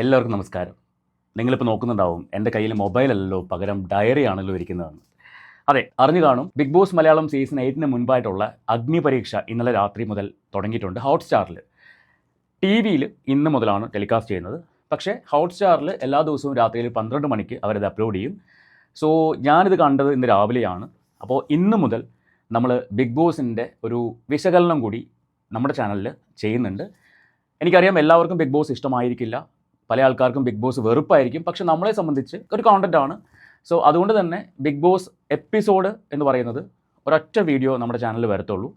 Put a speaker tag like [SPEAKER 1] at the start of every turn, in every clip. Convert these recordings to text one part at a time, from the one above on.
[SPEAKER 1] എല്ലാവർക്കും നമസ്കാരം. നിങ്ങളിപ്പോൾ നോക്കുന്നുണ്ടാവും എൻ്റെ കയ്യിൽ മൊബൈലല്ലോ പകരം ഡയറി ആണല്ലോ ഇരിക്കുന്നതെന്ന്. അതെ, അറിഞ്ഞു കാണും. ബിഗ് ബോസ് മലയാളം സീസൺ 8 മുൻപായിട്ടുള്ള അഗ്നി പരീക്ഷ ഇന്നലെ രാത്രി മുതൽ തുടങ്ങിയിട്ടുണ്ട് ഹോട്ട്സ്റ്റാറിൽ. ടി വിയിൽ ഇന്ന് മുതലാണ് ടെലികാസ്റ്റ് ചെയ്യുന്നത്. പക്ഷേ ഹോട്ട്സ്റ്റാറിൽ എല്ലാ ദിവസവും രാത്രിയിൽ 12 മണിക്ക് അവരത് അപ്ലോഡ് ചെയ്യും. സോ ഞാനിത് കണ്ടത് ഇന്ന് രാവിലെയാണ്. അപ്പോൾ ഇന്ന് മുതൽ നമ്മൾ ബിഗ് ബോസിൻ്റെ ഒരു വിശകലനം കൂടി നമ്മുടെ ചാനലിൽ ചെയ്യുന്നുണ്ട്. എനിക്കറിയാം എല്ലാവർക്കും ബിഗ് ബോസ് ഇഷ്ടമായിരിക്കില്ല, പല ആൾക്കാർക്കും ബിഗ് ബോസ് വെറുപ്പായിരിക്കും. പക്ഷെ നമ്മളെ സംബന്ധിച്ച് ഒരു കോണ്ടൻ്റ് ആണ്. സോ അതുകൊണ്ട് തന്നെ ബിഗ് ബോസ് എപ്പിസോഡ് എന്ന് പറയുന്നത് ഒരൊറ്റ വീഡിയോ നമ്മുടെ ചാനലിൽ വരത്തുള്ളൂ.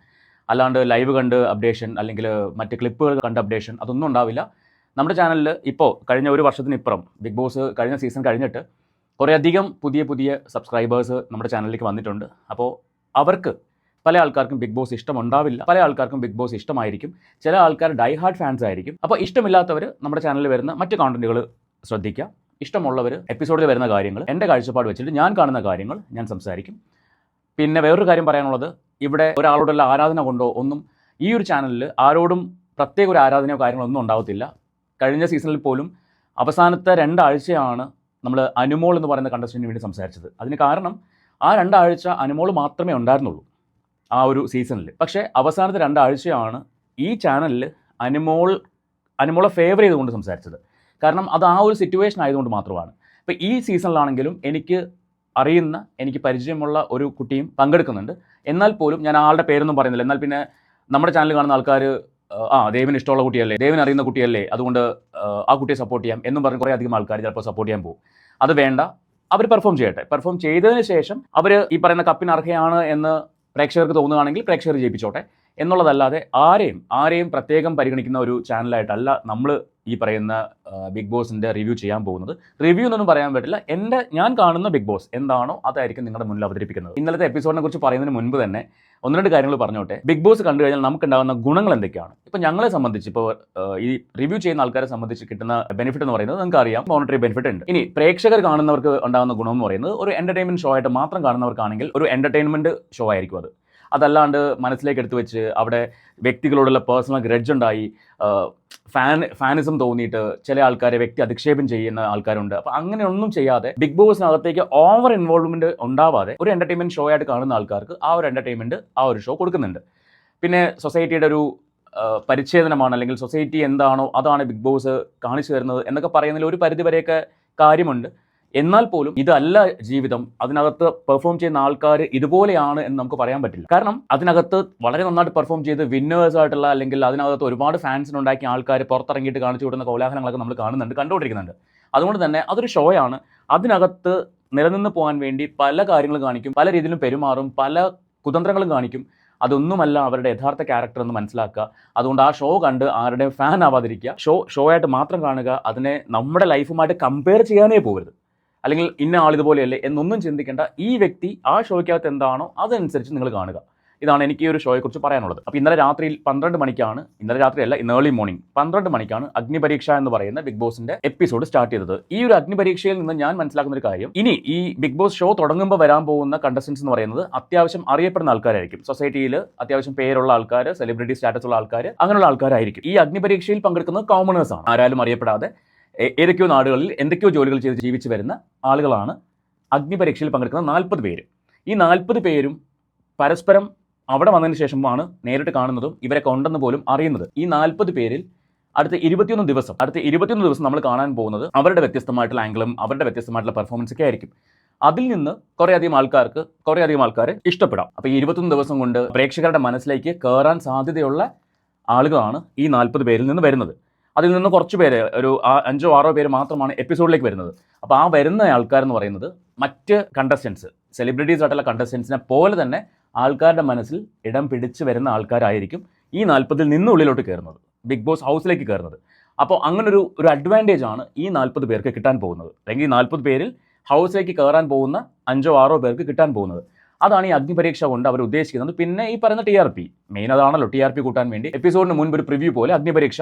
[SPEAKER 1] അല്ലാണ്ട് ലൈവ് കണ്ട് അപ്ഡേഷൻ അല്ലെങ്കിൽ മറ്റ് ക്ലിപ്പുകൾ കണ്ട് അപ്ഡേഷൻ അതൊന്നും ഉണ്ടാവില്ല. നമ്മുടെ ചാനലിൽ ഇപ്പോൾ കഴിഞ്ഞ ഒരു വർഷത്തിനിപ്പുറം ബിഗ് ബോസ് കഴിഞ്ഞ സീസൺ കഴിഞ്ഞിട്ട് കുറേയധികം പുതിയ സബ്സ്ക്രൈബേഴ്സ് നമ്മുടെ ചാനലിലേക്ക് വന്നിട്ടുണ്ട്. അപ്പോൾ അവർക്ക് പല ആൾക്കാർക്കും ബിഗ് ബോസ് ഇഷ്ടമുണ്ടാവില്ല, പല ആൾക്കാർക്കും ബിഗ് ബോസ് ഇഷ്ടമായിരിക്കും, ചില ആൾക്കാർ ഡൈ ഹാർഡ് ഫാൻസ് ആയിരിക്കും. അപ്പോൾ ഇഷ്ടമില്ലാത്തവർ നമ്മുടെ ചാനലിൽ വരുന്ന മറ്റ് കോണ്ടന്റുകൾ ശ്രദ്ധിക്കുക. ഇഷ്ടമുള്ളവർ എപ്പിസോഡിൽ വരുന്ന കാര്യങ്ങൾ, എൻ്റെ കാഴ്ചപ്പാട് വെച്ചിട്ട് ഞാൻ കാണുന്ന കാര്യങ്ങൾ ഞാൻ സംസാരിക്കും. പിന്നെ വേറൊരു കാര്യം പറയാനുള്ളത്, ഇവിടെ ഒരാളോടുള്ള ആരാധന കൊണ്ടോ ഒന്നും ഈ ഒരു ചാനലിൽ ആരോടും പ്രത്യേക ഒരു ആരാധനയോ കാര്യങ്ങളോ ഒന്നും ഉണ്ടാവത്തില്ല. കഴിഞ്ഞ സീസണിൽ പോലും അവസാനത്തെ 2 ആഴ്ചയാണ് നമ്മൾ അനുമോൾ എന്ന് പറയുന്ന കണ്ടസ്റ്റന്റിന് വേണ്ടി സംസാരിച്ചത്. അതിന് കാരണം ആ 2 ആഴ്ച അനുമോൾ മാത്രമേ ഉണ്ടായിരുന്നുള്ളൂ ആ ഒരു സീസണിൽ. പക്ഷേ അവസാനത്തെ 2 ആഴ്ചയാണ് ഈ ചാനലിൽ അനുമോളെ ഫേവർ ചെയ്തുകൊണ്ട് സംസാരിച്ചത്. കാരണം അത് ആ ഒരു സിറ്റുവേഷൻ ആയതുകൊണ്ട് മാത്രമാണ്. ഇപ്പോൾ ഈ സീസണിലാണെങ്കിലും എനിക്ക് അറിയുന്ന, എനിക്ക് പരിചയമുള്ള ഒരു കുട്ടിയും പങ്കെടുക്കുന്നുണ്ട്. എന്നാൽ പോലും ഞാൻ ആളുടെ പേരൊന്നും പറയുന്നില്ല. എന്നാൽ പിന്നെ നമ്മുടെ ചാനൽ കാണുന്ന ആൾക്കാർ ദേവിന് ഇഷ്ടമുള്ള കുട്ടിയല്ലേ, ദേവിന് അറിയുന്ന കുട്ടിയല്ലേ, അതുകൊണ്ട് ആ കുട്ടിയെ സപ്പോർട്ട് ചെയ്യാം എന്നും പറഞ്ഞ് കുറേ അധികം ആൾക്കാർ ചിലപ്പോൾ സപ്പോർട്ട് ചെയ്യാൻ പോകും. അത് വേണ്ട, അവർ പെർഫോം ചെയ്യട്ടെ. പെർഫോം ചെയ്തതിന് ശേഷം അവർ ഈ പറയുന്ന കപ്പിന് അർഹയാണ് എന്ന് പ്രേക്ഷകർക്ക് തോന്നുകയാണെങ്കിൽ പ്രേക്ഷകർ ജയിപ്പിച്ചോട്ടെ എന്നുള്ളതല്ലാതെ ആരെയും പ്രത്യേകം പരിഗണിക്കുന്ന ഒരു ചാനലായിട്ടല്ല നമ്മൾ ഈ പറയുന്ന ബിഗ് ബോസിൻ്റെ റിവ്യൂ ചെയ്യാൻ പോകുന്നത്. റിവ്യൂ എന്നൊന്നും പറയാൻ പറ്റില്ല. ഞാൻ കാണുന്ന ബിഗ് ബോസ് എന്താണോ അതായിരിക്കും നിങ്ങളുടെ മുന്നിൽ അവതരിപ്പിക്കുന്നത്. ഇന്നലത്തെ എപ്പിസോഡിനെ കുറിച്ച് പറയുന്നതിന് മുൻപ് തന്നെ 1-2 കാര്യങ്ങൾ പറഞ്ഞോട്ടെ. ബിഗ് ബോസ് കണ്ടു കഴിഞ്ഞാൽ നമുക്കുണ്ടാകുന്ന ഗുണങ്ങൾ എന്തൊക്കെയാണ്? ഇപ്പോൾ ഞങ്ങളെ സംബന്ധിച്ച്, ഇപ്പോൾ ഈ റിവ്യൂ ചെയ്യുന്ന ആൾക്കാരെ സംബന്ധിച്ച് കിട്ടുന്ന ബെനിഫിറ്റ് എന്ന് പറയുന്നത് നിങ്ങൾക്ക് അറിയാം, മോണിറ്ററി ബെനിഫിറ്റ് ഉണ്ട്. ഇനി പ്രേക്ഷകർ കാണുന്നവർക്ക് ഉണ്ടാകുന്ന ഗുണം എന്ന് പറയുന്നത്, ഒരു എൻ്റർടൈൻമെൻറ്റ് ഷോ ആയിട്ട് മാത്രം കാണുന്നവർക്കാണെങ്കിൽ ഒരു എൻ്റർടൈൻമെൻറ്റ് ഷോ ആയിരിക്കും അത്. അതല്ലാണ്ട് മനസ്സിലേക്ക് എടുത്തു വെച്ച് അവിടെ വ്യക്തികളോടുള്ള പേഴ്സണൽ ഗ്രഡ്ജ് ഉണ്ടായി ഫാനിസം തോന്നിയിട്ട് ചില ആൾക്കാരെ വ്യക്തി അധിക്ഷേപം ചെയ്യുന്ന ആൾക്കാരുണ്ട്. അപ്പോൾ അങ്ങനെയൊന്നും ചെയ്യാതെ ബിഗ് ബോസിനകത്തേക്ക് ഓവർ ഇൻവോൾവ്മെൻറ്റ് ഉണ്ടാവാതെ ഒരു എൻ്റർടൈൻമെൻറ്റ് ഷോ ആയിട്ട് കാണുന്ന ആൾക്കാർക്ക് ആ ഒരു എൻ്റർടൈൻമെൻറ്റ് ആ ഒരു ഷോ കൊടുക്കുന്നുണ്ട്. പിന്നെ സൊസൈറ്റിയുടെ ഒരു പരിച്ഛേദനമാണ്, അല്ലെങ്കിൽ സൊസൈറ്റി എന്താണോ അതാണ് ബിഗ് ബോസ് കാണിച്ചു തരുന്നത് എന്നൊക്കെ പറയുന്നതിൽ ഒരു പരിധിവരെയൊക്കെ കാര്യമുണ്ട്. എന്നാൽ പോലും ഇതല്ല ജീവിതം. അതിനകത്ത് പെർഫോം ചെയ്യുന്ന ആൾക്കാർ ഇതുപോലെയാണ് എന്ന് നമുക്ക് പറയാൻ പറ്റില്ല. കാരണം അതിനകത്ത് വളരെ നന്നായിട്ട് പെർഫോം ചെയ്ത് വിന്നേഴ്സ് ആയിട്ടുള്ള, അല്ലെങ്കിൽ അതിനകത്ത് ഒരുപാട് ഫാൻസിനുണ്ടാക്കിയ ആൾക്കാർ പുറത്തിറങ്ങിയിട്ട് കാണിച്ചു കൊടുക്കുന്ന കോലാഹലങ്ങളൊക്കെ നമ്മൾ കണ്ടുകൊണ്ടിരിക്കുന്നുണ്ട്. അതുകൊണ്ട് തന്നെ അതൊരു ഷോയാണ്. അതിനകത്ത് നിലനിന്ന് പോകാൻ വേണ്ടി പല കാര്യങ്ങളും കാണിക്കും, പല രീതിയിലും പെരുമാറും, പല കുതന്ത്രങ്ങളും കാണിക്കും. അതൊന്നുമല്ല അവരുടെ യഥാർത്ഥ ക്യാരക്ടർ എന്ന് മനസ്സിലാക്കുക. അതുകൊണ്ട് ആ ഷോ കണ്ട് ആരുടെയും ഫാൻ ആവാതിരിക്കുക. ഷോ ആയിട്ട് മാത്രം കാണുക. അതിനെ നമ്മുടെ ലൈഫുമായിട്ട് കമ്പയർ ചെയ്യാനേ പോകരുത്. അല്ലെങ്കിൽ ഇന്ന ആളിതുപോലെയല്ലേ എന്നൊന്നും ചിന്തിക്കേണ്ട. ഈ വ്യക്തി ആ ഷോയ്ക്കകത്ത് എന്താണോ അതനുസരിച്ച് നിങ്ങൾ കാണുക. ഇതാണ് എനിക്ക് ഈ ഒരു ഷോയെക്കുറിച്ച് പറയാനുള്ളത്. അപ്പോൾ ഇന്നലെ രാത്രിയിൽ 12 മണിക്കാണ്, ഇന്നലെ രാത്രിയല്ല, ഇന്ന് ഏർലി മോർണിംഗ് 12 മണിക്കാണ് അഗ്നിപരീക്ഷ എന്ന് പറയുന്ന ബിഗ് ബോസിന്റെ എപ്പിസോഡ് സ്റ്റാർട്ട് ചെയ്തത്. ഈ ഒരു അഗ്നിപരീക്ഷയിൽ നിന്ന് ഞാൻ മനസ്സിലാക്കുന്ന ഒരു കാര്യം, ഇനി ഈ ബിഗ് ബോസ് ഷോ തുടങ്ങുമ്പോൾ വരാൻ പോകുന്ന കണ്ടസ്റ്റൻസ് എന്ന് പറയുന്നത് അത്യാവശ്യം അറിയപ്പെടുന്ന ആൾക്കാരായിരിക്കും. സൊസൈറ്റിയിൽ അത്യാവശ്യം പേരുള്ള ആൾക്കാർ, സെലിബ്രിറ്റി സ്റ്റാറ്റസ് ഉള്ള ആൾക്കാർ, അങ്ങനെയുള്ള ആൾക്കാരായിരിക്കും. ഈ അഗ്നിപരീക്ഷയിൽ പങ്കെടുക്കുന്നത് കോമണേഴ്സ് ആണ്. ആരാലും അറിയപ്പെടാതെ ഏതൊക്കെയോ നാടുകളിൽ എന്തൊക്കെയോ ജോലികൾ ചെയ്ത് ജീവിച്ച് വരുന്ന ആളുകളാണ് അഗ്നിപരീക്ഷയിൽ പങ്കെടുക്കുന്ന 40 പേര്. ഈ 40 പേരും പരസ്പരം അവിടെ വന്നതിന് ശേഷമാണ് നേരിട്ട് കാണുന്നതും ഇവരെ കൊണ്ടെന്ന് പോലും അറിയുന്നത്. ഈ 40 പേരിൽ അടുത്ത 21 ദിവസം നമ്മൾ കാണാൻ പോകുന്നത് അവരുടെ വ്യത്യസ്തമായിട്ടുള്ള ആംഗിളും അവരുടെ വ്യത്യസ്തമായിട്ടുള്ള പെർഫോമൻസ് ഒക്കെ ആയിരിക്കും. അതിൽ നിന്ന് കുറേയധികം ആൾക്കാരെ ഇഷ്ടപ്പെടാം. അപ്പോൾ ഈ 21 ദിവസം കൊണ്ട് പ്രേക്ഷകരുടെ മനസ്സിലേക്ക് കയറാൻ സാധ്യതയുള്ള ആളുകളാണ് ഈ 40 പേരിൽ നിന്ന് വരുന്നത്. അതിൽ നിന്ന് കുറച്ച് പേര്, ഒരു 5-6 പേര് മാത്രമാണ് എപ്പിസോഡിലേക്ക് വരുന്നത്. അപ്പോൾ ആ വരുന്ന ആൾക്കാരെന്ന് പറയുന്നത് മറ്റ് കണ്ടസ്റ്റൻസ്, സെലിബ്രിറ്റീസ് ആയിട്ടുള്ള കണ്ടസ്റ്റൻസിനെ പോലെ തന്നെ ആൾക്കാരുടെ മനസ്സിൽ ഇടം പിടിച്ച് വരുന്ന ആൾക്കാരായിരിക്കും ഈ 40-ൽ നിന്നുള്ളിലോട്ട് കയറുന്നത്, ബിഗ് ബോസ് ഹൗസിലേക്ക് കയറുന്നത്. അപ്പോൾ അങ്ങനൊരു അഡ്വാൻറ്റേജ് ആണ് ഈ 40 പേർക്ക് കിട്ടാൻ പോകുന്നത്. അല്ലെങ്കിൽ ഈ 40 പേരിൽ ഹൗസിലേക്ക് കയറാൻ പോകുന്ന 5-6 പേർക്ക് കിട്ടാൻ പോകുന്നത്. അതാണ് ഈ അഗ്നിപരീക്ഷ കൊണ്ട് അവർ ഉദ്ദേശിക്കുന്നത്. പിന്നെ ഈ പറയുന്ന TRP, മെയിൻ അതാണല്ലോ, TRP കൂട്ടാൻ വേണ്ടി എപ്പിസോഡിന് മുൻപ് ഒരു പ്രിവ്യൂ പോലെ അഗ്നിപരീക്ഷ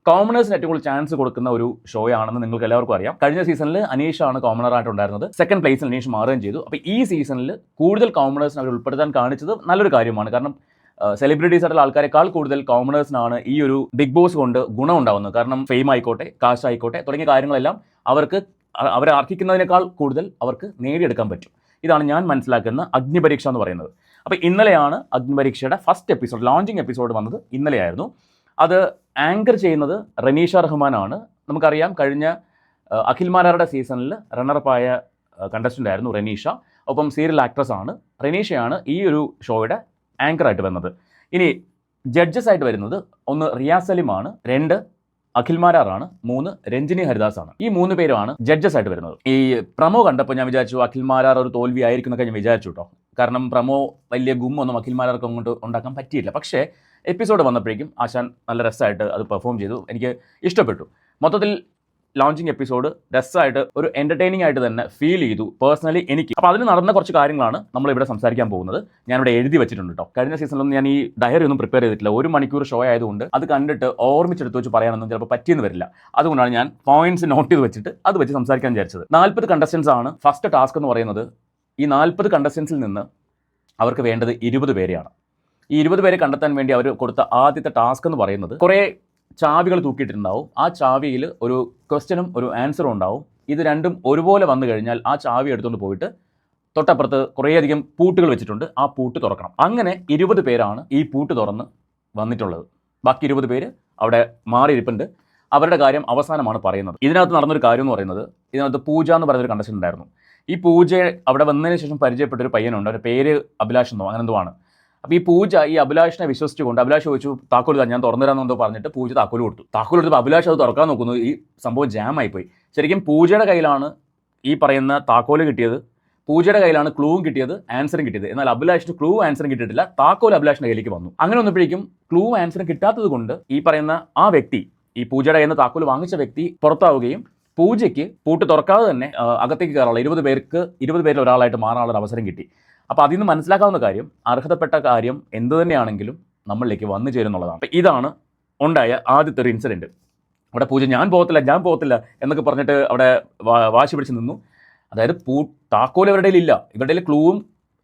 [SPEAKER 1] കോമണേഴ്സിന് ഏറ്റവും കൂടുതൽ ചാൻസ് കൊടുക്കുന്ന ഒരു ഷോ ആണെന്ന് നിങ്ങൾക്ക് എല്ലാവർക്കും അറിയാം. കഴിഞ്ഞ സീസണിൽ അനീഷാണ് കോമണറായിട്ടുണ്ടായിരുന്നത്. സെക്കൻഡ് പ്ലേസിൽ അനീഷ് മാറുകയും ചെയ്തു. അപ്പോൾ ഈ സീസണിൽ കൂടുതൽ കോമണേഴ്സിന് അവർ ഉൾപ്പെടുത്താൻ കാണിച്ചത് നല്ലൊരു കാര്യമാണ്. കാരണം സെലിബ്രിറ്റീസ് ആയിട്ടുള്ള ആൾക്കാരെക്കാൾ കൂടുതൽ കോമണേഴ്സിനാണ് ഈ ഒരു ബിഗ് ബോസ് കൊണ്ട് ഗുണം ഉണ്ടാവുന്നത്. കാരണം ഫെയിം ആയിക്കോട്ടെ, കാശ് ആയിക്കോട്ടെ തുടങ്ങിയ കാര്യങ്ങളെല്ലാം അവരെ അർഹിക്കുന്നതിനേക്കാൾ കൂടുതൽ അവർക്ക് നേടിയെടുക്കാൻ പറ്റും. ഇതാണ് ഞാൻ മനസ്സിലാക്കുന്ന അഗ്നിപരീക്ഷ എന്ന് പറയുന്നത്. അപ്പോൾ ഇന്നലെയാണ് അഗ്നിപരീക്ഷയുടെ ഫസ്റ്റ് എപ്പിസോഡ്, ലോഞ്ചിങ് എപ്പിസോഡ് വന്നത് ഇന്നലെയായിരുന്നു. അത് ആങ്കർ ചെയ്യുന്നത് റനീഷ റഹ്മാനാണ്. നമുക്കറിയാം, കഴിഞ്ഞ അഖിൽ മാരാരുടെ സീസണിൽ റണ്ണറപ്പായ കണ്ടസ്റ്റൻ്റ് ആയിരുന്നു റനീഷ. ഒപ്പം സീരിയൽ ആക്ട്രസ് ആണ്. റനീഷയാണ് ഈ ഒരു ഷോയുടെ ആങ്കറായിട്ട് വരുന്നത്. ഇനി ജഡ്ജസ് ആയിട്ട് വരുന്നത് 1 റിയാസ് സലിമാണ്, 2 അഖിൽ മാരാറാണ്, 3 രഞ്ജിനി ഹരിദാസ് ആണ്. ഈ 3 പേരുമാണ് ജഡ്ജസ് ആയിട്ട് വരുന്നത്. ഈ പ്രമോ കണ്ടപ്പോൾ ഞാൻ വിചാരിച്ചു അഖിൽ മാരാർ ഒരു തോൽവി ആയിരിക്കും എന്നൊക്കെ ഞാൻ വിചാരിച്ചു കേട്ടോ. കാരണം പ്രമോ വലിയ ഗുമ്മൊന്നും അഖിൽ മാരാർക്ക് അങ്ങോട്ട് ഉണ്ടാക്കാൻ പറ്റിയില്ല. പക്ഷേ എപ്പിസോഡ് വന്നപ്പോഴേക്കും ആശാൻ നല്ല രസമായിട്ട് അത് പെർഫോം ചെയ്തു. എനിക്ക് ഇഷ്ടപ്പെട്ടു. മൊത്തത്തിൽ ലോഞ്ചിങ് എപ്പിസോഡ് രസമായിട്ട് ഒരു എൻ്റർടൈനിങ് ആയിട്ട് തന്നെ ഫീൽ ചെയ്തു പേഴ്സണലി എനിക്ക്. അപ്പോൾ അതിന് നടന്ന കുറച്ച് കാര്യങ്ങളാണ് നമ്മളിവിടെ സംസാരിക്കാൻ പോകുന്നത്. ഞാനിവിടെ എഴുതി വെച്ചിട്ടുണ്ട് കേട്ടോ. കഴിഞ്ഞ സീസണിലൊന്നും ഞാൻ ഈ ഡയറി ഒന്നും പ്രിപ്പയർ ചെയ്തിട്ടില്ല. 1 മണിക്കൂർ ഷോ ആയതുകൊണ്ട് അത് കണ്ടിട്ട് ഓർമ്മിച്ചെടുത്ത് വെച്ച് പറയാനൊന്നും ചിലപ്പോൾ പറ്റിയെന്ന് വരില്ല. അതുകൊണ്ടാണ് ഞാൻ പോയിന്റ്സ് നോട്ട് ചെയ്ത് വെച്ചിട്ട് അത് വെച്ച് സംസാരിക്കാൻ വിചാരിച്ചത്. 40 കണ്ടസ്റ്റൻസ് ആണ് ഫസ്റ്റ് ടാസ്ക് എന്ന് പറയുന്നത്. ഈ 40 കണ്ടസ്റ്റൻസിൽ നിന്ന് അവർക്ക് വേണ്ടത് 20 പേരെയാണ്. ഈ 20 പേരെ കണ്ടെത്താൻ വേണ്ടി അവർ കൊടുത്ത ആദ്യത്തെ ടാസ്ക് എന്ന് പറയുന്നത് കുറേ ചാവികൾ തൂക്കിയിട്ടുണ്ടാവും. ആ ചാവിയിൽ ഒരു ക്വസ്റ്റ്യനും ഒരു ആൻസറും ഉണ്ടാവും. ഇത് രണ്ടും ഒരുപോലെ വന്നു കഴിഞ്ഞാൽ ആ ചാവി എടുത്തുകൊണ്ട് പോയിട്ട് തൊട്ടപ്പുറത്ത് കുറേയധികം പൂട്ടുകൾ വെച്ചിട്ടുണ്ട്. ആ പൂട്ട് തുറക്കണം. അങ്ങനെ 20 പേരാണ് ഈ പൂട്ട് തുറന്ന് വന്നിട്ടുള്ളത്. ബാക്കി 20 പേര് അവിടെ മാറിയിരിപ്പുണ്ട്. അവരുടെ കാര്യം അവസാനമാണ് പറയുന്നത്. ഇതിനകത്ത് നടന്നൊരു കാര്യം എന്ന് പറയുന്നത്, ഇതിനകത്ത് പൂജ എന്ന് പറയുന്നൊരു കണ്ടസ്റ്റൻ്റ് ഉണ്ടായിരുന്നു. ഈ പൂജയെ അവിടെ വന്നതിന് ശേഷം പരിചയപ്പെട്ട ഒരു പയ്യനുണ്ട്. അവരുടെ പേര് അഭിലാഷ് എന്നോ അങ്ങനെ എന്തോ ആണ്. അപ്പോൾ ഈ പൂജ ഈ അഭിലാഷിനെ വിശ്വസിച്ചുകൊണ്ട്, അഭിലാഷ് ചോദിച്ചു താക്കോൽ ഞാൻ തുറന്നു തരാമെന്നോ പറഞ്ഞിട്ട് പൂജ താക്കോൽ കൊടുത്തു. താക്കോൽ കൊടുത്തപ്പോൾ അഭിലാഷ് അത് തുറക്കാൻ നോക്കുന്നു. ഈ സംഭവം ജാമായിപ്പോയി. ശരിക്കും പൂജയുടെ കയ്യിലാണ് ഈ പറയുന്ന താക്കോൽ കിട്ടിയത്, പൂജയുടെ കയ്യിലാണ് ക്ലൂവും കിട്ടിയത്, ആൻസറും കിട്ടിയത്. എന്നാൽ അഭിലാഷിന് ക്ലൂ ആൻസറും കിട്ടിയിട്ടില്ല. താക്കോൽ അഭിലാഷിന്റെ കയ്യിലേക്ക് വന്നു. അങ്ങനെ വന്നപ്പോഴേക്കും ക്ലൂ ആൻസറും കിട്ടാത്തത് കൊണ്ട് ഈ പറയുന്ന ആ വ്യക്തി, ഈ പൂജയുടെ കയ്യിൽ നിന്ന് താക്കോൽ വാങ്ങിച്ച വ്യക്തി പുറത്താവുകയും പൂജയ്ക്ക് പൂട്ട് തുറക്കാതെ തന്നെ അകത്തേക്ക് കയറാനുള്ള 20 പേരിൽ ഒരാളായിട്ട് മാറാനുള്ള അവസരം കിട്ടി. അപ്പോൾ അതിൽ നിന്ന് മനസ്സിലാക്കാവുന്ന കാര്യം, അർഹതപ്പെട്ട കാര്യം എന്തു തന്നെയാണെങ്കിലും നമ്മളിലേക്ക് വന്നു ചേരുന്നുള്ളതാണ്. അപ്പോൾ ഇതാണ് ഉണ്ടായ ആദ്യത്തെ ഒരു ഇൻസിഡൻറ്റ്. അവിടെ പൂജ ഞാൻ പോകത്തില്ല എന്നൊക്കെ പറഞ്ഞിട്ട് അവിടെ വാശി പിടിച്ച് നിന്നു. അതായത് താക്കോൽ ഇവരുടെ ഇല്ല. ഇവരുടെ ക്ലൂവും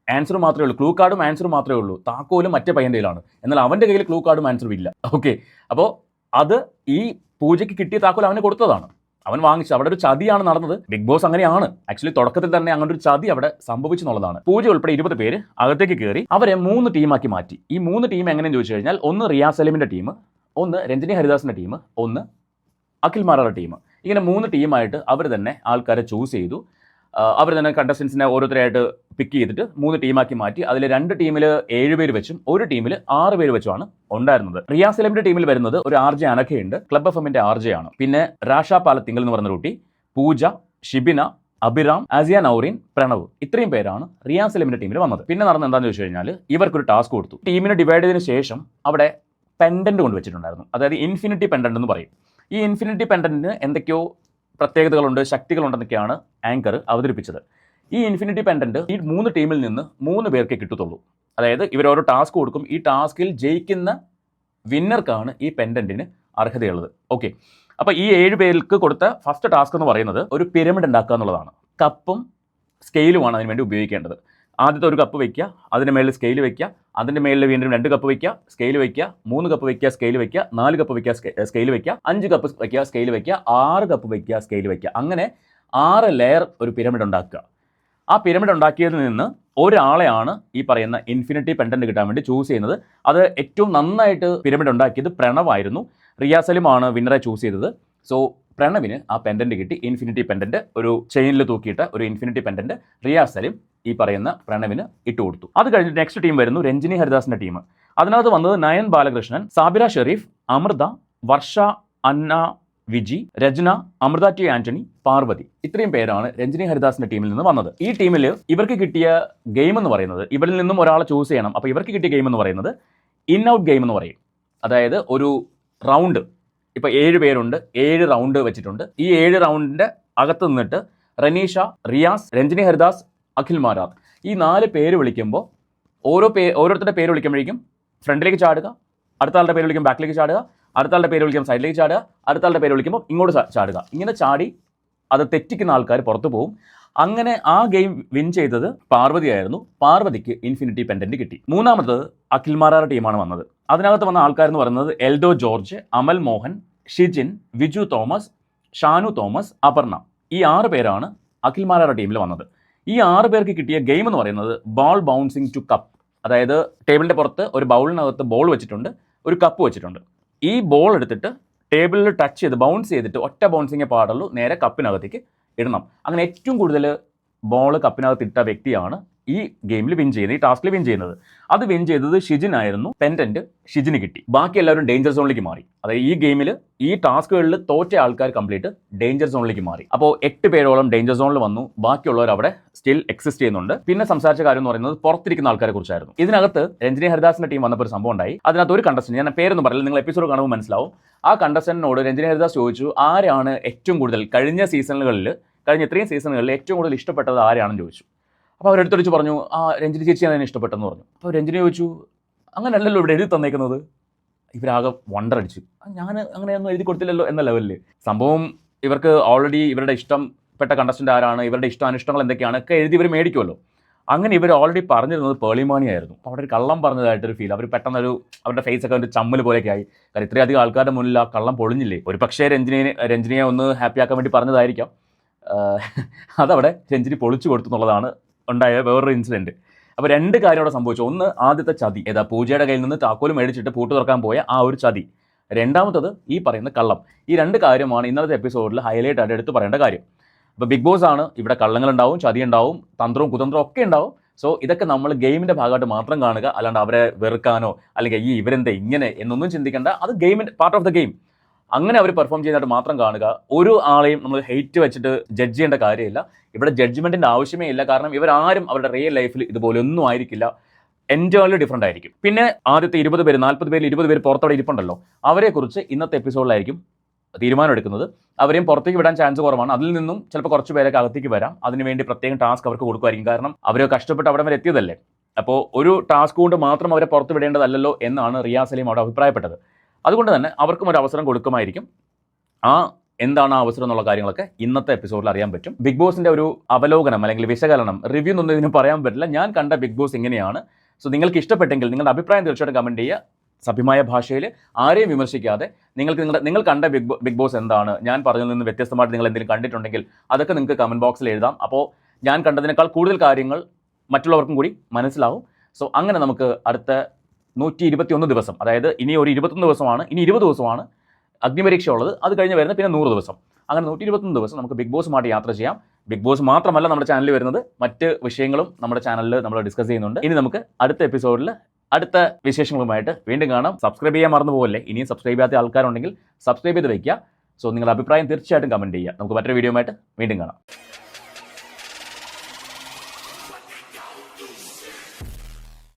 [SPEAKER 1] ആൻസറും മാത്രമേ ഉള്ളൂ. ക്ലൂ കാർഡും ആൻസറും മാത്രമേ ഉള്ളൂ. താക്കോലും മറ്റേ പയ്യൻ്റെ കയ്യിലാണ്. എന്നാൽ അവൻ്റെ കയ്യിൽ ക്ലൂ കാർഡും ആൻസറും ഇല്ല. ഓക്കെ, അപ്പോൾ അത് ഈ പൂജയ്ക്ക് കിട്ടിയ താക്കോൽ അവന് കൊടുത്തതാണ്. അവൻ വാങ്ങിച്ചു. അവിടെ ഒരു ചതിയാണ് നടന്നത്. ബിഗ് ബോസ് അങ്ങനെയാണ്. ആക്ച്വലി തുടക്കത്തിൽ തന്നെ അങ്ങനെ ഒരു ചതി അവിടെ സംഭവിച്ചു എന്നുള്ളതാണ്. പൂജ ഉൾപ്പെടെ 20 പേര് അകത്തേക്ക് കയറി അവരെ 3 ടീമാക്കി മാറ്റി. ഈ 3 ടീം എങ്ങനെയെന്ന് ചോദിച്ചു കഴിഞ്ഞാൽ, 1 റിയാസ് സലീമിൻ്റെ ടീം, 1 രഞ്ജിനി ഹരിദാസിൻ്റെ ടീം, 1 അഖിൽ മാരാരുടെ ടീം. ഇങ്ങനെ 3 ടീമായിട്ട് അവർ തന്നെ ആൾക്കാരെ ചൂസ് ചെയ്തു. അവർ തന്നെ കണ്ടസ്റ്റൻസിനെ ഓരോരുത്തരായിട്ട് പിക്ക് ചെയ്തിട്ട് 3 ടീമാക്കി മാറ്റി. അതിൽ 2 ടീമിൽ 7 പേര് വെച്ചും 1 ടീമിൽ 6 പേര് വെച്ചുമാണ് ഉണ്ടായിരുന്നത്. റിയാസ് സലീമിന്റെ ടീമിൽ വരുന്നത് ഒരു RJ അനഖയുണ്ട്, ക്ലബ് FM-ന്റെ RJ ആണ്. പിന്നെ രാഷ പാലത്തിങ്കൽ എന്ന് പറഞ്ഞ കുട്ടി, പൂജ, ഷിബിന, അഭിറാം, ആസിയ നൗറീൻ, പ്രണവ്, ഇത്രയും പേരാണ് റിയാസ് സലീമിന്റെ ടീമിൽ വന്നത്. പിന്നെ നടന്നത് എന്താണെന്ന് ചോദിച്ചു കഴിഞ്ഞാൽ, ഇവർക്കൊരു ടാസ്ക് കൊടുത്തു. ടീമിനെ ഡിവൈഡ് ചെയ്തതിനു ശേഷം അവിടെ പെൻഡന്റ് കൊണ്ടുവച്ചിട്ടുണ്ടായിരുന്നു. അതായത് ഇൻഫിനിറ്റി പെൻഡന്റ് എന്ന് പറയും. ഈ ഇൻഫിനിറ്റി പെൻഡന്റിന് എന്തൊക്കെയോ പ്രത്യേകതകളുണ്ട്, ശക്തികളുണ്ടെന്നൊക്കെയാണ് ആങ്കർ അവതരിപ്പിച്ചത്. ഈ ഇൻഫിനിറ്റി പെൻഡന്റ് ഈ 3 ടീമിൽ നിന്ന് 3 പേർക്കേ കിട്ടത്തുള്ളൂ. അതായത് ഇവരോരോ ടാസ്ക് കൊടുക്കും. ഈ ടാസ്കിൽ ജയിക്കുന്ന വിന്നർക്കാണ് ഈ പെൻഡന്റിന് അർഹതയുള്ളത്. ഓക്കെ, അപ്പോൾ ഈ 7 പേർക്ക് കൊടുത്ത ഫസ്റ്റ് ടാസ്ക് എന്ന് പറയുന്നത് ഒരു പിരമിഡ് ഉണ്ടാക്കുക എന്നുള്ളതാണ്. കപ്പും സ്കെയിലുമാണ് അതിന് വേണ്ടി ഉപയോഗിക്കേണ്ടത്. ആദ്യത്തെ ഒരു കപ്പ് വയ്ക്കുക, അതിൻ്റെ മേളിൽ സ്കെയിൽ വയ്ക്കുക, അതിൻ്റെ മേളിൽ വീണ്ടും 2 കപ്പ് വയ്ക്കുക, സ്കെയിൽ വയ്ക്കുക, 3 കപ്പ് വയ്ക്കുക, സ്കെയിൽ വയ്ക്കുക, 4 കപ്പ് വയ്ക്കുക, സ്കെയിൽ വയ്ക്കുക, 5 കപ്പ് വയ്ക്കുക, സ്കെയിൽ വയ്ക്കുക, 6 കപ്പ് വയ്ക്കുക, സ്കെയിൽ വയ്ക്കുക. അങ്ങനെ 6 ലെയർ ഒരു പിരമിഡ് ഉണ്ടാക്കുക. ആ പിരമിഡ് ഉണ്ടാക്കിയതിൽ നിന്ന് ഒരാളെയാണ് ഈ പറയുന്ന ഇൻഫിനിറ്റി പെൻഡന്റ് കിട്ടാൻ വേണ്ടി ചൂസ് ചെയ്യുന്നത്. അത് ഏറ്റവും നന്നായിട്ട് പിരമിഡ് ഉണ്ടാക്കിയത് പ്രണവായിരുന്നു. റിയാസ് സലീമാണ് വിന്നറെ ചൂസ് ചെയ്തത്. സോ പ്രണവിന് ആ പെൻഡന്റ് കിട്ടി. ഇൻഫിനിറ്റി പെൻഡന്റ് ഒരു ചെയിനിൽ തൂക്കിയിട്ട് ഒരു ഇൻഫിനിറ്റി പെൻഡന്റ് റിയാസ് സലീം ഈ പറയുന്ന പ്രണവിന് ഇട്ട് കൊടുത്തു. അത് കഴിഞ്ഞിട്ട് നെക്സ്റ്റ് ടീം വരുന്നു രഞ്ജിനി ഹരിദാസിന്റെ ടീം. അതിനകത്ത് വന്നത് നയൻ ബാലകൃഷ്ണൻ, സാബിര ഷെരീഫ്, അമൃത, വർഷ, അന്ന വിജി, രചന, അമൃത ടി ആന്റണി, പാർവതി, ഇത്രയും പേരാണ് രഞ്ജിനി ഹരിദാസിന്റെ ടീമിൽ നിന്ന് വന്നത്. ഈ ടീമിൽ ഇവർക്ക് കിട്ടിയ ഗെയിം എന്ന് പറയുന്നത്, ഇവരിൽ നിന്നും ഒരാളെ ചൂസ് ചെയ്യണം. അപ്പോൾ ഇവർക്ക് കിട്ടിയ ഗെയിം എന്ന് പറയുന്നത് ഇൻ ഔട്ട് ഗെയിം എന്ന് പറയും. അതായത് ഒരു റൗണ്ട്, ഇപ്പോൾ 7 പേരുണ്ട്, 7 റൗണ്ട് വെച്ചിട്ടുണ്ട്. ഈ 7 റൗണ്ടിന്റെ അകത്ത് നിന്നിട്ട് റനീഷ, റിയാസ്, രഞ്ജിനി ഹരിദാസ്, അഖിൽ മാരാർ, ഈ 4 പേര് വിളിക്കുമ്പോൾ ഓരോരുത്തരുടെ പേര് വിളിക്കുമ്പോഴേക്കും ഫ്രണ്ടിലേക്ക് ചാടുക, അടുത്ത ആളുടെ പേര് വിളിക്കുമ്പോൾ ബാക്കിലേക്ക് ചാടുക, അടുത്ത ആളുടെ പേര് വിളിക്കുമ്പോൾ സൈഡിലേക്ക് ചാടുക, അടുത്ത ആളുടെ പേര് വിളിക്കുമ്പോൾ ഇങ്ങോട്ട് ചാടുക. ഇങ്ങനെ ചാടി അത് തെറ്റിക്കുന്ന ആൾക്കാർ പുറത്തു പോകും. അങ്ങനെ ആ ഗെയിം വിൻ ചെയ്തത് പാർവതിയായിരുന്നു. പാർവതിക്ക് ഇൻഫിനിറ്റി പെൻഡന്റ് കിട്ടി. മൂന്നാമത് അഖിൽമാരാർ ടീമാണ് വന്നത്. അതിനകത്ത് വന്ന ആൾക്കാരെന്ന് പറയുന്നത് എൽഡോ ജോർജ്, അമൽ മോഹൻ, ഷിജിൻ, വിജു തോമസ്, ഷാനു തോമസ്, അപർണ. ഈ 6 പേരാണ് അഖിൽമാരാർ ടീമിൽ വന്നത്. ഈ 6 പേർക്ക് കിട്ടിയ ഗെയിം എന്ന് പറയുന്നത് ബോൾ ബൗൺസിങ് ടു കപ്പ്. അതായത് ടേബിളിൻ്റെ പുറത്ത് ഒരു ബൗളിനകത്ത് ബോൾ വെച്ചിട്ടുണ്ട്, ഒരു കപ്പ് വെച്ചിട്ടുണ്ട്. ഈ ബോൾ എടുത്തിട്ട് ടേബിളിൽ ടച്ച് ചെയ്ത് ബൗൺസ് ചെയ്തിട്ട് ഒറ്റ ബൗൺസിങ്ങേ പാടുള്ളൂ, നേരെ കപ്പിനകത്തേക്ക് ഇടണം. അങ്ങനെ ഏറ്റവും കൂടുതൽ ബോൾ കപ്പിനകത്ത് ഇട്ട വ്യക്തിയാണ് ഈ ഗെയിമിൽ വിൻ ചെയ്യുന്നത്, ഈ ടാസ്കിൽ വിൻ ചെയ്യുന്നത്. അത് വിൻ ചെയ്തത് ഷിജിൻ ആയിരുന്നു. പെൻഡന്റ് ഷിജിന് കിട്ടി. ബാക്കി എല്ലാവരും ഡേഞ്ചർ സോണിലേക്ക് മാറി. അതായത് ഈ ഗെയിമിൽ ഈ ടാസ്കുകളിൽ തോറ്റ ആൾക്കാർ കംപ്ലീറ്റ് ഡേഞ്ചർ സോണിലേക്ക് മാറി. അപ്പോൾ 8 പേരോളം ഡേഞ്ചർ സോണിൽ വന്നു. ബാക്കിയുള്ളവർ അവിടെ സ്റ്റിൽ എക്സിസ്റ്റ് ചെയ്യുന്നുണ്ട്. പിന്നെ സംസാരിച്ച കാര്യം എന്ന് പറയുന്നത് പുറത്തിരിക്കുന്ന ആൾക്കാരെ കുറിച്ചായിരുന്നു. ഇതിനകത്ത് രഞ്ജിനി ഹരിദാസിന്റെ ടീം വന്നപ്പോൾ ഒരു സംഭവം ഉണ്ടായി. അതിനകത്ത് ഒരു കണ്ടസ്റ്റന്റ്, ഞാൻ പേരൊന്നും പറയില്ല, നിങ്ങൾ എപ്പിസോഡ് കാണുമ്പോൾ മനസ്സിലാവും. ആ കണ്ടസ്റ്റന്റിനോട് രഞ്ജിനി ഹരിദാസ് ചോദിച്ചു, ആരാണ് ഏറ്റവും കൂടുതൽ കഴിഞ്ഞ ഇത്രയും സീസണുകളിൽ ഏറ്റവും കൂടുതൽ ഇഷ്ടപ്പെട്ടത് ആരാണെന്ന് ചോദിച്ചു. അപ്പോൾ അവരെടുത്തൊടിച്ച് പറഞ്ഞു, രഞ്ജിനി ചേച്ചിയാണ് അതിനെ ഇഷ്ടപ്പെട്ടെന്ന് പറഞ്ഞു. അപ്പോൾ രഞ്ജിനി ചോദിച്ചു, അങ്ങനെയല്ലല്ലോ ഇവിടെ എഴുതി തന്നേക്കുന്നത്. ഇവരാകെ വണ്ടറടിച്ചു, ഞാൻ അങ്ങനെയൊന്നും എഴുതി കൊടുത്തില്ലല്ലോ എന്ന ലെവലിൽ. സംഭവം ഇവർക്ക് ഓൾറെഡി ഇവരുടെ ഇഷ്ടപ്പെട്ട കണ്ടസ്റ്റന്റ് ആരാണ്, ഇവരുടെ ഇഷ്ടാനിഷ്ടങ്ങൾ എന്തൊക്കെയാണ് ഒക്കെ എഴുതി ഇവർ മേടിക്കുമല്ലോ. അങ്ങനെ ഇവർ ഓൾറെഡി പറഞ്ഞിരുന്നത് പേളിമാണിയായിരുന്നു. അപ്പോൾ അവിടെ ഒരു കള്ളം പറഞ്ഞതായിട്ടൊരു ഫീൽ. അവർ പെട്ടെന്നൊരു അവരുടെ ഫേസൊക്കെ ഒരു ചമ്മൽ പോലെയൊക്കെ ആയി. കാരണം ഇത്രയധികം ആൾക്കാരുടെ മുന്നിൽ ആ കള്ളം പൊളിഞ്ഞില്ലേ. ഒരു പക്ഷേ രഞ്ജിനിയെ ഒന്ന് ഹാപ്പിയാക്കാൻ വേണ്ടി പറഞ്ഞതായിരിക്കാം. അതവിടെ രഞ്ജിനി പൊളിച്ചു കൊടുത്തു എന്നുള്ളതാണ് ഉണ്ടായ വേറൊരു ഇൻസിഡൻറ്റ്. അപ്പോൾ 2 കാര്യം അവിടെ സംഭവിച്ചു. ഒന്ന്, ആദ്യത്തെ ചതി, പൂജയുടെ കയ്യിൽ നിന്ന് താക്കോൽ മേടിച്ചിട്ട് പൂട്ട് തുറക്കാൻ പോയ ആ ഒരു ചതി. രണ്ടാമത്തത് ഈ പറയുന്ന കള്ളം. ഈ 2 കാര്യമാണ് ഇന്നത്തെ എപ്പിസോഡിൽ ഹൈലൈറ്റ് ആയിട്ട് എടുത്ത് പറയേണ്ട കാര്യം. അപ്പോൾ ബിഗ് ബോസ് ആണ്, ഇവിടെ കള്ളങ്ങളുണ്ടാവും, ചതി ഉണ്ടാവും, തന്ത്രവും കുതന്ത്രവും ഒക്കെ ഉണ്ടാവും. സോ ഇതൊക്കെ നമ്മൾ ഗെയിമിൻ്റെ ഭാഗമായിട്ട് മാത്രം കാണുക, അല്ലാണ്ട് അവരെ വെറുക്കാനോ അല്ലെങ്കിൽ ഇവരെന്താ ഇങ്ങനെ എന്നൊന്നും ചിന്തിക്കേണ്ട. അത് ഗെയിമിൻ്റെ പാർട്ട് ഓഫ് ദ ഗെയിം. അങ്ങനെ അവർ പെർഫോം ചെയ്യുന്നതായിട്ട് മാത്രം കാണുക. ഒരു ആളെയും നമ്മൾ ഹെയ്റ്റ് വെച്ചിട്ട് ജഡ്ജ് ചെയ്യേണ്ട കാര്യമില്ല. ഇവിടെ ജഡ്ജ്മെൻറ്റിൻ്റെ ആവശ്യമേ ഇല്ല. കാരണം ഇവരാരും അവരുടെ റിയൽ ലൈഫിൽ ഇതുപോലെ ഒന്നും ആയിരിക്കില്ല. എൻറ്റയർലി ഡിഫറൻ്റ് ആയിരിക്കും. പിന്നെ ആദ്യത്തെ 20 പേര്, 40 പേര്, 20 പേര് പുറത്തവിടെ ഇരിപ്പുണ്ടല്ലോ, അവരെക്കുറിച്ച് ഇന്നത്തെ എപ്പിസോഡിലായിരിക്കും തീരുമാനം എടുക്കുന്നത്. അവരെയും പുറത്തേക്ക് വിടാൻ ചാൻസ് കുറവാണ്. അതിൽ നിന്നും ചിലപ്പോൾ കുറച്ച് പേരൊക്കെ അകത്തേക്ക് വരാം. അതിനുവേണ്ടി പ്രത്യേകം ടാസ്ക് അവർക്ക് കൊടുക്കുമായിരിക്കും. കാരണം അവർ കഷ്ടപ്പെട്ട് അവിടെ വരെ എത്തിയതല്ലേ. അപ്പോൾ ഒരു ടാസ്ക് കൊണ്ട് മാത്രം അവരെ പുറത്ത് വിടേണ്ടതല്ലല്ലോ എന്നാണ് റിയാസ് സലീം അവിടെ അഭിപ്രായപ്പെട്ടത്. അതുകൊണ്ട് തന്നെ അവർക്കും ഒരു അവസരം കൊടുക്കുമായിരിക്കും. എന്താണ് ആ അവസരം എന്നുള്ള കാര്യങ്ങളൊക്കെ ഇന്നത്തെ എപ്പിസോഡിൽ അറിയാൻ പറ്റും. ബിഗ് ബോസിൻ്റെ ഒരു അവലോകനം അല്ലെങ്കിൽ വിശകലനം, റിവ്യൂ ഒന്നും ഇതിന് പറയാൻ പറ്റില്ല. ഞാൻ കണ്ട ബിഗ് ബോസ് ഇങ്ങനെയാണ്. സോ നിങ്ങൾക്ക് ഇഷ്ടപ്പെട്ടെങ്കിൽ നിങ്ങളുടെ അഭിപ്രായം തീർച്ചയായിട്ടും കമൻറ്റ് ചെയ്യുക. സഭ്യമായ ഭാഷയിൽ ആരെയും വിമർശിക്കാതെ നിങ്ങൾ കണ്ട ബിഗ് ബോസ് എന്താണ്, ഞാൻ പറഞ്ഞതിൽ നിന്ന് വ്യത്യസ്തമായിട്ട് നിങ്ങൾ എന്തെങ്കിലും കണ്ടിട്ടുണ്ടെങ്കിൽ അതൊക്കെ നിങ്ങൾക്ക് കമൻറ്റ് ബോക്സിൽ എഴുതാം. അപ്പോൾ ഞാൻ കണ്ടതിനേക്കാൾ കൂടുതൽ കാര്യങ്ങൾ മറ്റുള്ളവർക്കും കൂടി മനസ്സിലാവും. സോ അങ്ങനെ നമുക്ക് അടുത്ത 121 ദിവസം, അതായത് ഇനി ഒരു 21 ദിവസമാണ്, ഇനി 20 ദിവസമാണ് അഗ്നിപരീക്ഷ ഉള്ളത്. അത് കഴിഞ്ഞ് വരുന്ന പിന്നെ 100 ദിവസം. അങ്ങനെ 121 ദിവസം നമുക്ക് ബിഗ് ബോസുമായിട്ട് യാത്ര ചെയ്യാം. ബിഗ് ബോസ് മാത്രമല്ല നമ്മുടെ ചാനലിൽ വരുന്നത്, മറ്റ് വിഷയങ്ങളും നമ്മുടെ ചാനലിൽ നമ്മൾ ഡിസ്കസ് ചെയ്യുന്നുണ്ട്. ഇനി നമുക്ക് അടുത്ത എപ്പിസോഡിൽ അടുത്ത വിശേഷങ്ങളുമായിട്ട് വീണ്ടും കാണാം. സബ്സ്ക്രൈബ് ചെയ്യാൻ മറന്നു പോകല്ലേ. ഇനിയും സബ്സ്ക്രൈബ് ചെയ്യാത്ത ആൾക്കാരുണ്ടെങ്കിൽ സബ്സ്ക്രൈബ് ചെയ്ത് വയ്ക്കുക. സോ നിങ്ങളുടെ അഭിപ്രായം തീർച്ചയായിട്ടും കമൻറ്റ് ചെയ്യുക. നമുക്ക് മറ്റൊരു വീഡിയോയുമായിട്ട് വീണ്ടും കാണാം.